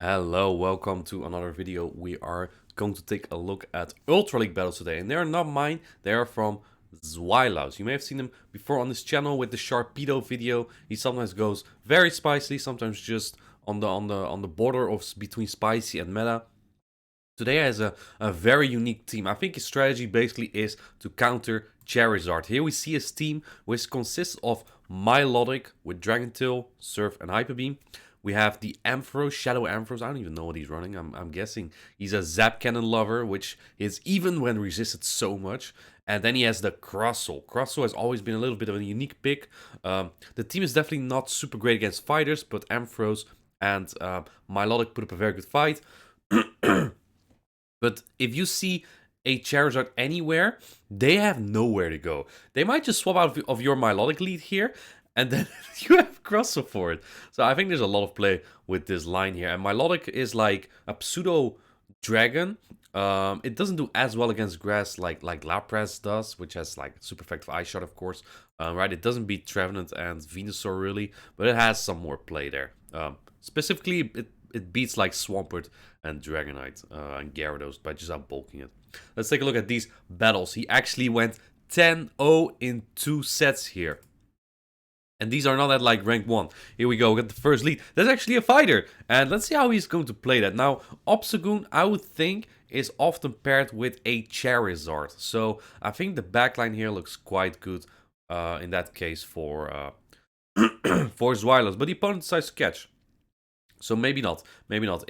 Hello, welcome to another video. We are going to take a look at Ultra League battles today, and they are not mine, they are from Zzweilous. You may have seen him before on this channel with the Sharpedo video. He sometimes goes very spicy, sometimes just on the border of between spicy and meta. Today he has a very unique team. I think his strategy basically is to counter Charizard. Here we see his team, which consists of Milotic with Dragon Tail, Surf, and Hyper Beam. We have the Ampharos, Shadow Ampharos. I don't even know what he's running. I'm guessing he's a Zap Cannon lover, which is even when resisted so much. And then he has the Crustle. Crustle has always been a little bit of a unique pick. The team is definitely not super great against fighters, but Ampharos and Milotic put up a very good fight. But if you see a Charizard anywhere, they have nowhere to go. They might just swap out of your Milotic lead here, and then you have Crustle for it. So I think there's a lot of play with this line here. And Milotic is like a pseudo dragon. It doesn't do as well against grass like Lapras does, which has like super effective Ice Shot, of course. Right, it doesn't beat Trevenant and Venusaur really, but it has some more play there. Specifically, it beats like Swampert and Dragonite and Gyarados by just outbulking it. Let's take a look at these battles. He actually went 10-0 in 2 sets here. And these are not at like rank 1. Here we go, we get the first lead. That's actually a fighter. And let's see how he's going to play that. Now, Obstagoon, I would think, is often paired with a Charizard. So I think the backline here looks quite good in that case for Zzweilous. But the opponent decides to catch. So maybe not, maybe not.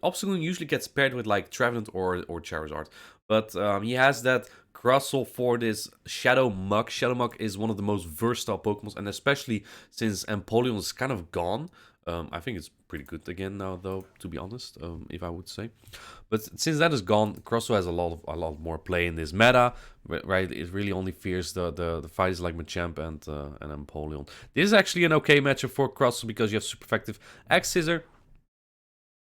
Obstagoon usually gets paired with like Trevenant or Charizard. But he has that Crustle for this Shadow Muk. Shadow Muk is one of the most versatile Pokemon, and especially since Empoleon is kind of gone. I think it's pretty good again now, though, to be honest, if I would say. But since that is gone, Crustle has a lot more play in this meta, right? It really only fears the fighters like Machamp and Empoleon. This is actually an okay matchup for Crustle because you have super effective X Scissor.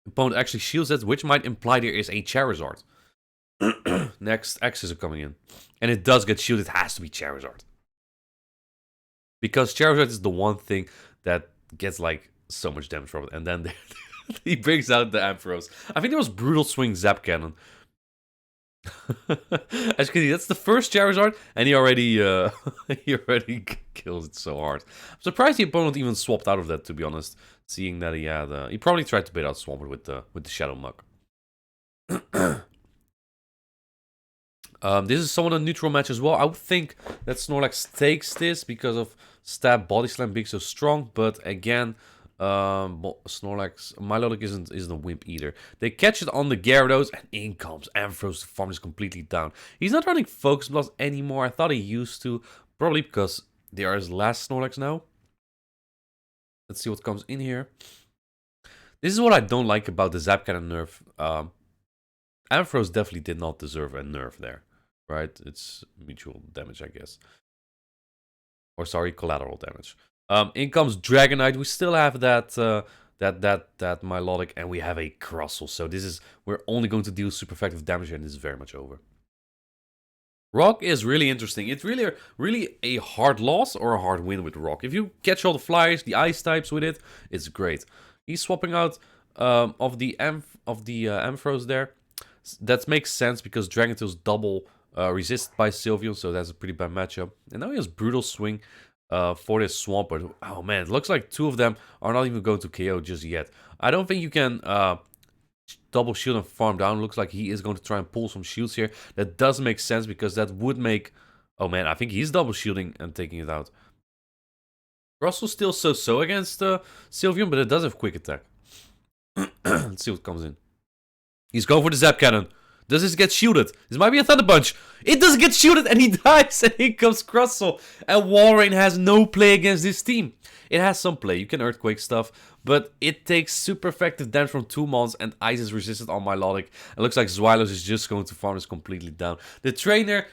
Opponent actually shields it, which might imply there is a Charizard. Next, X Scissor coming in. And it does get shielded, it has to be Charizard. Because Charizard is the one thing that gets like so much damage from it. And then he brings out the Ampharos. I think there was Brutal Swing Zap Cannon. As you can see, that's the first Charizard, and he already kills it so hard. I'm surprised the opponent even swapped out of that, to be honest. Seeing that he had, he probably tried to bait out Swampert with the Shadow Muk. This is somewhat a neutral match as well. I would think that Snorlax takes this because of Stab Body Slam being so strong, but again, Snorlax, Milotic isn't a wimp either. They catch it on the Gyarados, and in comes Ampharos. The farm is completely down. He's not running Focus Blast anymore. I thought he used to, probably because they are his last Snorlax now. Let's see what comes in here. This is what I don't like about the Zap Cannon nerf. Ampharos definitely did not deserve a nerf there, right? It's mutual damage, I guess. Or sorry, collateral damage. In comes Dragonite. We still have that Milotic, and we have a Crustle. So this is, we're only going to deal super effective damage, and this is very much over. Rock is really interesting. It's really a hard loss or a hard win with Rock. If you catch all the flyers, the ice types with it, it's great. He's swapping out of the Ampharos there. That makes sense because Dragon Tail's double resisted by Sylveon, so that's a pretty bad matchup. And now he has Brutal Swing for this Swampert. Oh man, it looks like 2 of them are not even going to KO just yet. I don't think you can double shield and farm down. Looks like he is going to try and pull some shields here. That does make sense because that would make... Oh man, I think he's double shielding and taking it out. Russell's still so-so against Sylveon, but it does have quick attack. Let's see what comes in. He's going for the Zap Cannon. Does this get shielded? This might be a Thunder Punch. It doesn't get shielded and he dies, and in comes Crustle. And Walrein has no play against this team. It has some play. You can Earthquake stuff, but it takes super effective damage from 2 mons, and Ice is resisted on Milotic. It looks like Zzweilous is just going to farm this completely down. The trainer,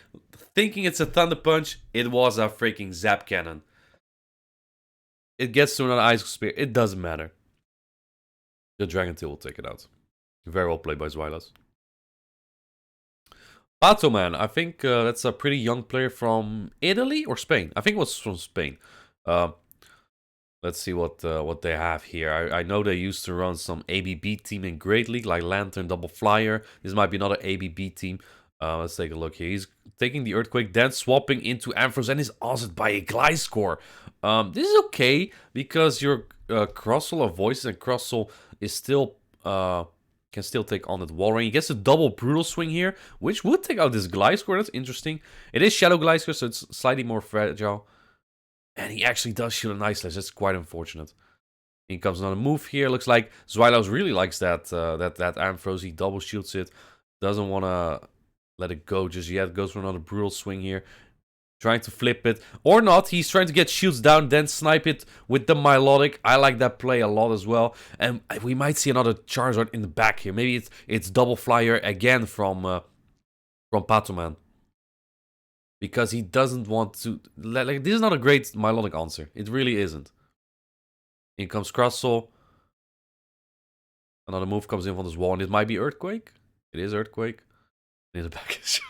thinking it's a Thunder Punch, it was a freaking Zap Cannon. It gets to another Ice Spear. It doesn't matter. The Dragon Tail will take it out. Very well played by Zzweilous. Pato Man, I think that's a pretty young player from Italy or Spain. I think it was from Spain. Let's see what they have here. I know they used to run some ABB team in Great League, like Lantern, Double Flyer. This might be another ABB team. Let's take a look here. He's taking the Earthquake, then swapping into Ampharos, and is offset by a Gliscor. This is okay, because your Crustle of Voices and Crustle is still... can still take on that wall ring. He gets a double Brutal Swing here, which would take out this Gliscor. That's interesting. It is Shadow Gliscor, so it's slightly more fragile. And he actually does shield a nice list. That's quite unfortunate. In comes another move here. Looks like Zzweilous really likes that Ampharos. He double shields it. Doesn't want to let it go just yet. Goes for another Brutal Swing here. Trying to flip it. Or not. He's trying to get shields down, then snipe it with the Milotic. I like that play a lot as well. And we might see another Charizard in the back here. Maybe it's Double Flyer again from Patoman. Because he doesn't want to... Like, this is not a great Milotic answer. It really isn't. In comes Crustle. Another move comes in from this wall, and it might be Earthquake. It is Earthquake. In the package.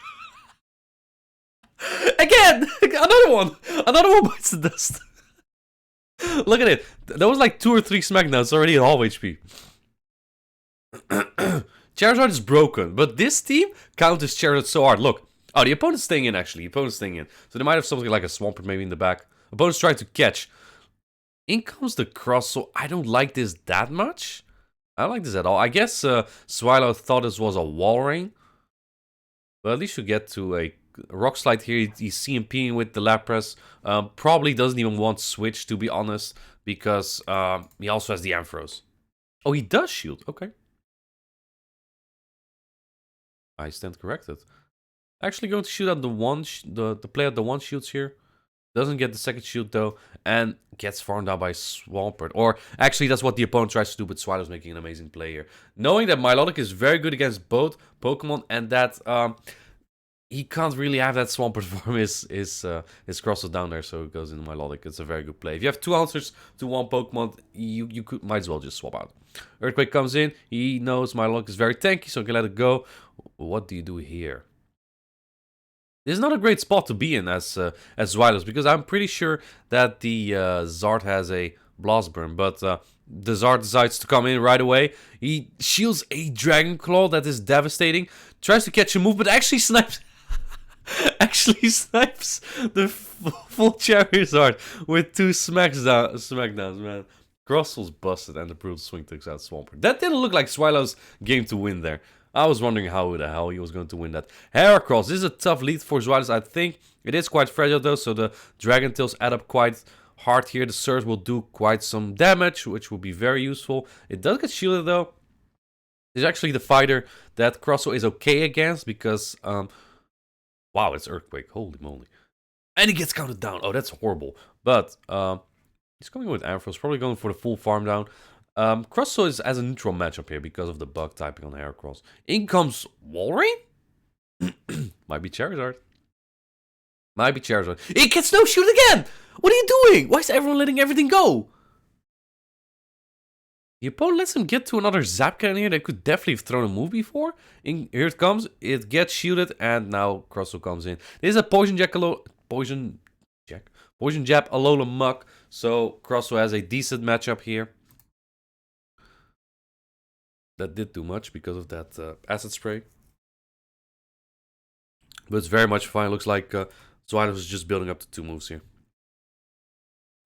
Again! Another one! Another one bites the dust. Look at it. That was like 2 or 3 smackdowns already at half HP. Charizard is broken, but this team counters Charizard so hard. Look. Oh, the opponent's staying in, actually. The opponent's staying in. So they might have something like a Swampert maybe in the back. Opponent's trying to catch. In comes the Crustle. I don't like this that much. I don't like this at all. I guess Zzweilous thought this was a wall ring. But at least you get to a Rock Slide here. He's CMPing with the Lapras. Probably doesn't even want Switch, to be honest. Because he also has the Ampharos. Oh, he does shield. Okay. I stand corrected. Actually going to shoot at the one, the play at the one shields here. Doesn't get the second shield though, and gets farmed out by Swampert. Or actually, that's what the opponent tries to do, but Zzweilous making an amazing play here. Knowing that Milotic is very good against both Pokemon, and that he can't really have that Swampert form his Crustle down there, so it goes into Milotic. It's a very good play. If you have 2 answers to one Pokemon, you might as well just swap out. Earthquake comes in. He knows Milotic is very tanky, so he can let it go. What do you do here? This is not a great spot to be in as Zzweilous, because I'm pretty sure that the Zard has a Blast Burn, but the Zard decides to come in right away. He shields a Dragon Claw that is devastating, tries to catch a move, but actually snipes the full Charizard with 2 smackdowns, man. Crustle's busted and the Brutal Swing takes out Swampert. That didn't look like Zzweilous' game to win there. I was wondering how the hell he was going to win that. Heracross. This is a tough lead for Zzweilous, I think. It is quite fragile though, so the Dragon Tails add up quite hard here. The Surge will do quite some damage, which will be very useful. It does get shielded though. It's actually the fighter that Crustle is okay against because... wow, it's Earthquake. Holy moly. And he gets counted down. Oh, that's horrible. But he's coming with Ampharos. Probably going for the full farm down. Crustle is as a neutral matchup here because of the bug typing on Heracross. In comes Walrein? Might be Charizard. Might be Charizard. It gets no shoot again! What are you doing? Why is everyone letting everything go? The opponent lets him get to another Zap Cannon here. They could definitely have thrown a move before. Here it comes. It gets shielded and now Crustle comes in. This is a Poison Jab Alola Muck. So Crustle has a decent matchup here. That did too much because of that acid spray. But it's very much fine. Looks like Zzweilous is just building up to 2 moves here.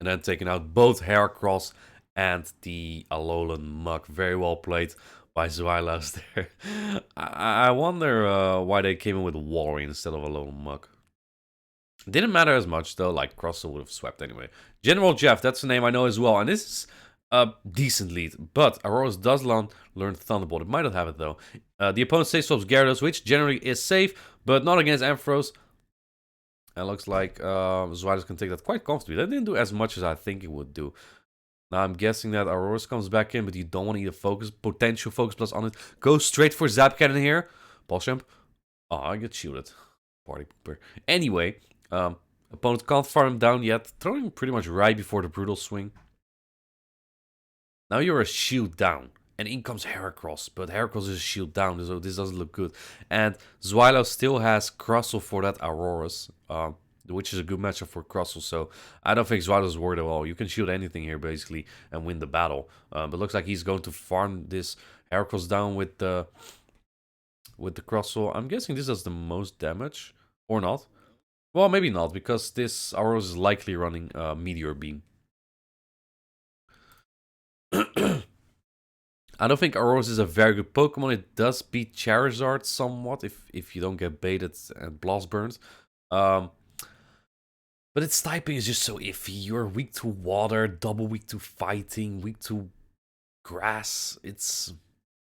And then taking out both Heracross and the Alolan Muck. Very well played by Zzweilous there. I wonder why they came in with Walrein instead of Alolan Muck. Didn't matter as much though, like Crustle would have swept anyway. General Jeff, that's the name I know as well. And this is a decent lead. But Aurorus does learn Thunderbolt. It might not have it though. The opponent safe swaps Gyarados, which generally is safe, but not against Ampharos. And looks like Zzweilous can take that quite comfortably. That didn't do as much as I think it would do. Now I'm guessing that Aurorus comes back in, but you don't want to eat a potential Focus Plus on it. Go straight for Zap Cannon here. Polshamp. Oh, I get shielded. Party pooper. Anyway, opponent can't farm him down yet. Throwing him pretty much right before the Brutal Swing. Now you're a shield down. And in comes Heracross. But Heracross is a shield down, so this doesn't look good. And Zzweilous still has Crustle for that Aurorus. which is a good matchup for Crustle. So I don't think Zzweilous is worried at all. You can shield anything here basically and win the battle. But looks like he's going to farm this Heracross down with the Crustle. I'm guessing this does the most damage or not. Well, maybe not because this Aurorus is likely running Meteor Beam. I don't think Aurorus is a very good Pokemon. It does beat Charizard somewhat if you don't get baited and blast burned. But its typing is just so iffy. You're weak to water, double weak to fighting, weak to grass. It's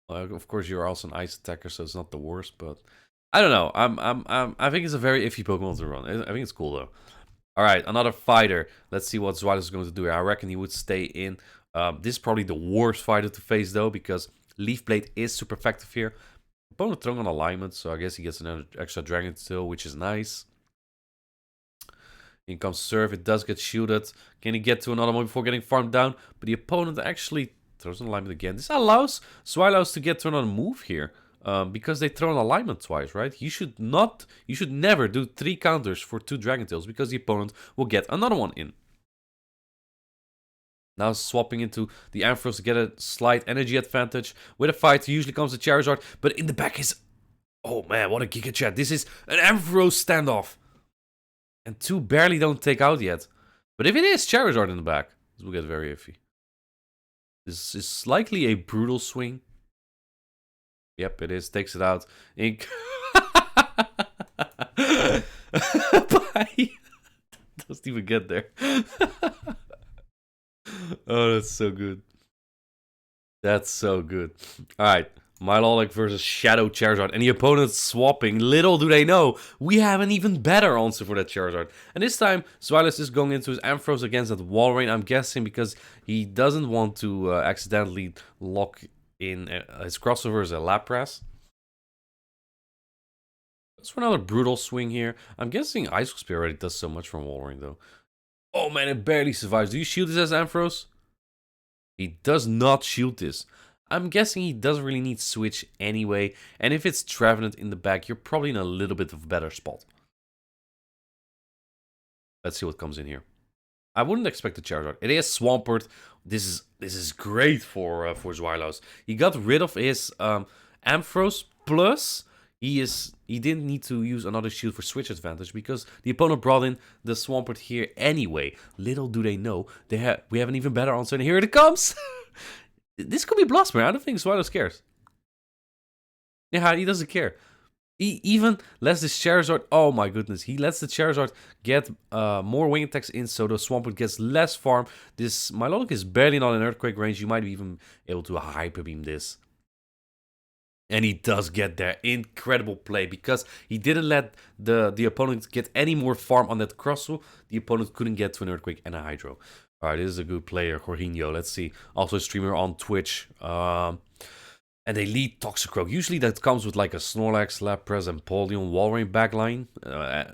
of course you're also an ice attacker, so it's not the worst. But I don't know. I think it's a very iffy Pokemon to run. I think it's cool though. All right, another fighter. Let's see what Zzweilous is going to do here. I reckon he would stay in. This is probably the worst fighter to face though, because Leaf Blade is super effective here. Opponent thrown on alignment, so I guess he gets an extra Dragon Tail, which is nice. In comes Surf, it does get shielded. Can he get to another one before getting farmed down? But the opponent actually throws an alignment again. This allows Zzweilous to get to another move here. Because they throw an alignment twice, right? You should never do 3 counters for 2 Dragon Tails, because the opponent will get another one in. Now swapping into the Ampharos to get a slight energy advantage. With a fight, usually comes the Charizard, but in the back is... Oh man, what a Giga Chat. This is an Ampharos standoff. And 2 barely don't take out yet. But if it is Charizard in the back, this will get very iffy. This is likely a brutal swing. Yep, it is. Takes it out. Ink. Doesn't even get there. Oh, that's so good. That's so good. Alright. Milotic versus Shadow Charizard. And the opponent's swapping. Little do they know, we have an even better answer for that Charizard. And this time, Zzweilous is going into his Ampharos against that Walrein. I'm guessing because he doesn't want to accidentally lock in his crossover as a Lapras. That's for another brutal swing here. I'm guessing Ice Spear already does so much from Walrein though. Oh man, it barely survives. Do you shield this as Ampharos? He does not shield this. I'm guessing he doesn't really need Switch anyway. And if it's Trevenant in the back, you're probably in a little bit of a better spot. Let's see what comes in here. I wouldn't expect the Charizard. It is Swampert. This is great for Zzweilous. He got rid of his Ampharos, plus he didn't need to use another shield for switch advantage because the opponent brought in the Swampert here anyway. Little do they know, we have an even better answer, and here it comes. This could be Blossom. I don't think Zzweilous cares. Yeah, he doesn't care. He even lets this Charizard... Oh my goodness. He lets the Charizard get more wing attacks in, so the Swampert gets less farm. This Milotic is barely not in Earthquake range. You might be even able to Hyper Beam this. And he does get there. Incredible play, because he didn't let the opponent get any more farm on that Crustle. The opponent couldn't get to an Earthquake and a Hydro. Alright, this is a good player, Jorginho. Let's see. Also a streamer on Twitch. And they lead Toxicroak. Usually that comes with like a Snorlax, Lapras, and Empoleon, Walrein backline.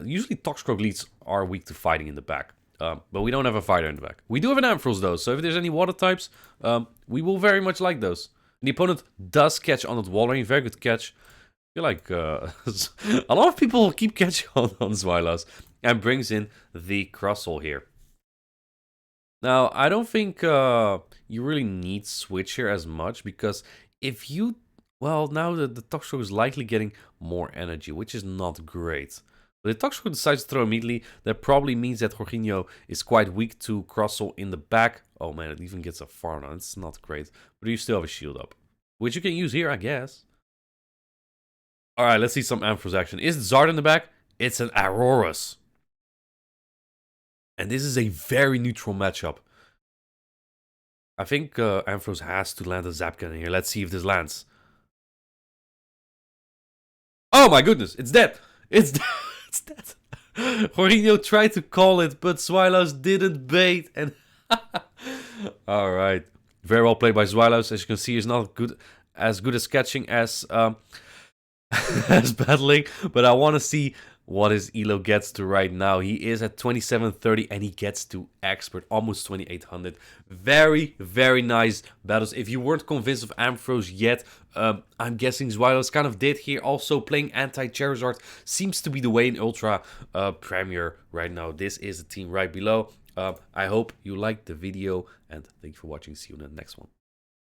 Usually Toxicroak leads are weak to fighting in the back. But we don't have a fighter in the back. We do have an Ampharos though, so if there's any water types, we will very much like those. And the opponent does catch on that Walrein. Very good catch. I feel like a lot of people keep catching on Zzweilous. And brings in the Crustle here. Now, I don't think you really need Switch here as much, because if you... Well, now the Toxicroak is likely getting more energy, which is not great. But if Toxicroak decides to throw immediately, that probably means that Jorginho is quite weak to Crustle in the back. Oh man, it even gets a farm now. It's not great. But you still have a shield up, which you can use here, I guess. Alright, let's see some Ampharos action. Is Zard in the back? It's an Aurorus. And this is a very neutral matchup. I think Ampharos has to land a Zapcan in here. Let's see if this lands. Oh my goodness, it's dead. It's dead. It's dead. Jorginho tried to call it, but Zzweilous didn't bait. And alright. Very well played by Zzweilous. As you can see, he's not as good as catching as as battling. But I want to see what his elo gets to right now. He is at 2730 and he gets to expert, almost 2800. Very, very nice battles. If you weren't convinced of Ampharos yet, I'm guessing Zzweilous kind of did here. Also, playing anti-Charizard seems to be the way in Ultra Premier right now. This is the team right below. I hope you liked the video and thank you for watching. See you in the next one.